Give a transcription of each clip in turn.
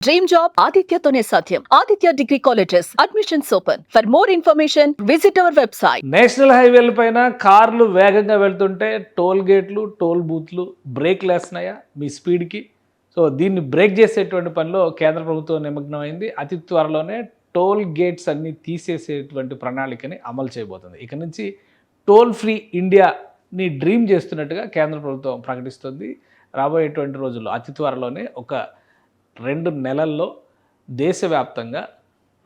Dream job ఆదిత్యతోనే సాధ్యం. Aditya degree colleges admissions open. For more information visit our website. National హైవేల పైన కార్లు వేగంగా వెళ్తుంటే టోల్ గేట్లు, టోల్ బూత్లు బ్రేక్లు వేస్తున్నాయా మీ స్పీడ్కి? సో దీన్ని బ్రేక్ చేసేటువంటి పనిలో కేంద్ర ప్రభుత్వం నిమగ్నమైంది. అతి త్వరలోనే టోల్ గేట్స్ అన్ని తీసేసేటువంటి ప్రణాళికని అమలు చేయబోతుంది. ఇక నుంచి టోల్ ఫ్రీ ఇండియాని డ్రీమ్ చేస్తున్నట్టుగా కేంద్ర ప్రభుత్వం ప్రకటిస్తుంది. రాబోయేటువంటి రోజుల్లో అతి త్వరలోనే ఒక 2 నెలల్లో దేశవ్యాప్తంగా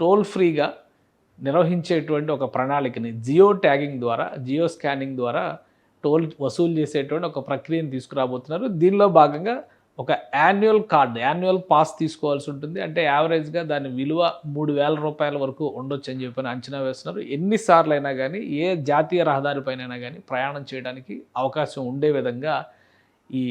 టోల్ ఫ్రీగా నిర్వహించేటువంటి ఒక ప్రణాళికని జియో ట్యాగింగ్ ద్వారా, జియో స్కానింగ్ ద్వారా టోల్ వసూలు చేసేటువంటి ఒక ప్రక్రియను తీసుకురాబోతున్నారు. దీనిలో భాగంగా ఒక యాన్యువల్ పాస్ తీసుకోవాల్సి ఉంటుంది. అంటే యావరేజ్గా దాని విలువ 3,000 రూపాయల వరకు ఉండొచ్చు అని చెప్పి అంచనా వేస్తున్నారు. ఎన్నిసార్లు అయినా కానీ ఏ జాతీయ రహదారిపైనైనా కానీ ప్రయాణం చేయడానికి అవకాశం ఉండే విధంగా ఈ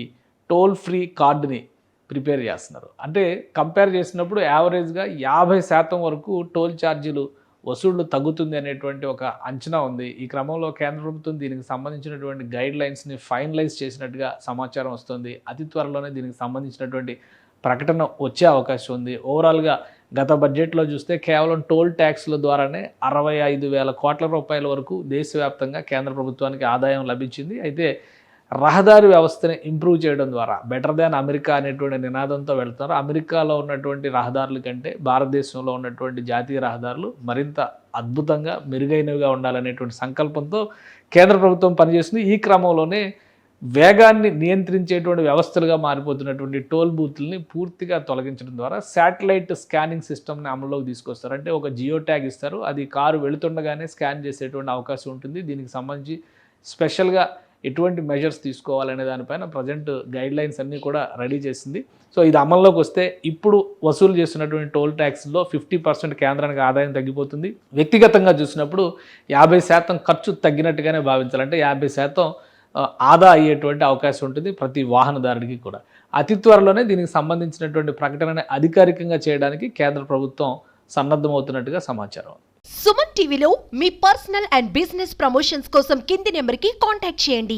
టోల్ ఫ్రీ కార్డుని ప్రిపేర్ చేస్తున్నారు. అంటే కంపేర్ చేసినప్పుడు యావరేజ్గా 50% వరకు టోల్ ఛార్జీలు వసూళ్లు తగ్గుతుంది అనేటువంటి ఒక అంచనా ఉంది. ఈ క్రమంలో కేంద్ర ప్రభుత్వం దీనికి సంబంధించినటువంటి గైడ్ లైన్స్ని ఫైనలైజ్ చేసినట్టుగా సమాచారం వస్తుంది. అతి త్వరలోనే దీనికి సంబంధించినటువంటి ప్రకటన వచ్చే అవకాశం ఉంది. ఓవరాల్గా గత బడ్జెట్లో చూస్తే కేవలం టోల్ ట్యాక్స్ల ద్వారానే 65,000 కోట్ల రూపాయల వరకు దేశవ్యాప్తంగా కేంద్ర ప్రభుత్వానికి ఆదాయం లభించింది. అయితే రహదారి వ్యవస్థని ఇంప్రూవ్ చేయడం ద్వారా బెటర్ దాన్ అమెరికా అనేటువంటి నినాదంతో వెళ్తున్నారు. అమెరికాలో ఉన్నటువంటి రహదారుల కంటే భారతదేశంలో ఉన్నటువంటి జాతీయ రహదారులు మరింత అద్భుతంగా మెరుగైనవిగా ఉండాలనేటువంటి సంకల్పంతో కేంద్ర ప్రభుత్వం పనిచేస్తుంది. ఈ క్రమంలోనే వేగాన్ని నియంత్రించేటువంటి వ్యవస్థలుగా మారిపోతున్నటువంటి టోల్ బూత్లని పూర్తిగా తొలగించడం ద్వారా శాటిలైట్ స్కానింగ్ సిస్టమ్ని అమల్లోకి తీసుకొస్తారు. అంటే ఒక జియో ట్యాగ్ ఇస్తారు, అది కారు వెళుతుండగానే స్కాన్ చేసేటువంటి అవకాశం ఉంటుంది. దీనికి సంబంధించి స్పెషల్గా ఎటువంటి మెజర్స్ తీసుకోవాలనే దానిపైన ప్రజెంట్ గైడ్ లైన్స్ అన్నీ కూడా రెడీ చేసింది. సో ఇది అమల్లోకి వస్తే ఇప్పుడు వసూలు చేస్తున్నటువంటి టోల్ ట్యాక్స్లో 50% కేంద్రానికి ఆదాయం తగ్గిపోతుంది. వ్యక్తిగతంగా చూసినప్పుడు 50% ఖర్చు తగ్గినట్టుగానే భావించాలి. అంటే 50% ఆదా అయ్యేటువంటి అవకాశం ఉంటుంది ప్రతి వాహనదారుడికి కూడా. అతి త్వరలోనే దీనికి సంబంధించినటువంటి ప్రకటనని అధికారికంగా చేయడానికి కేంద్ర ప్రభుత్వం సన్నద్ధమవుతున్నట్టుగా సమాచారం. సుమన్ టీవీలో మీ పర్సనల్ అండ్ బిజినెస్ ప్రమోషన్స్ కోసం కింది నెంబర్కి కాంటాక్ట్ చేయండి.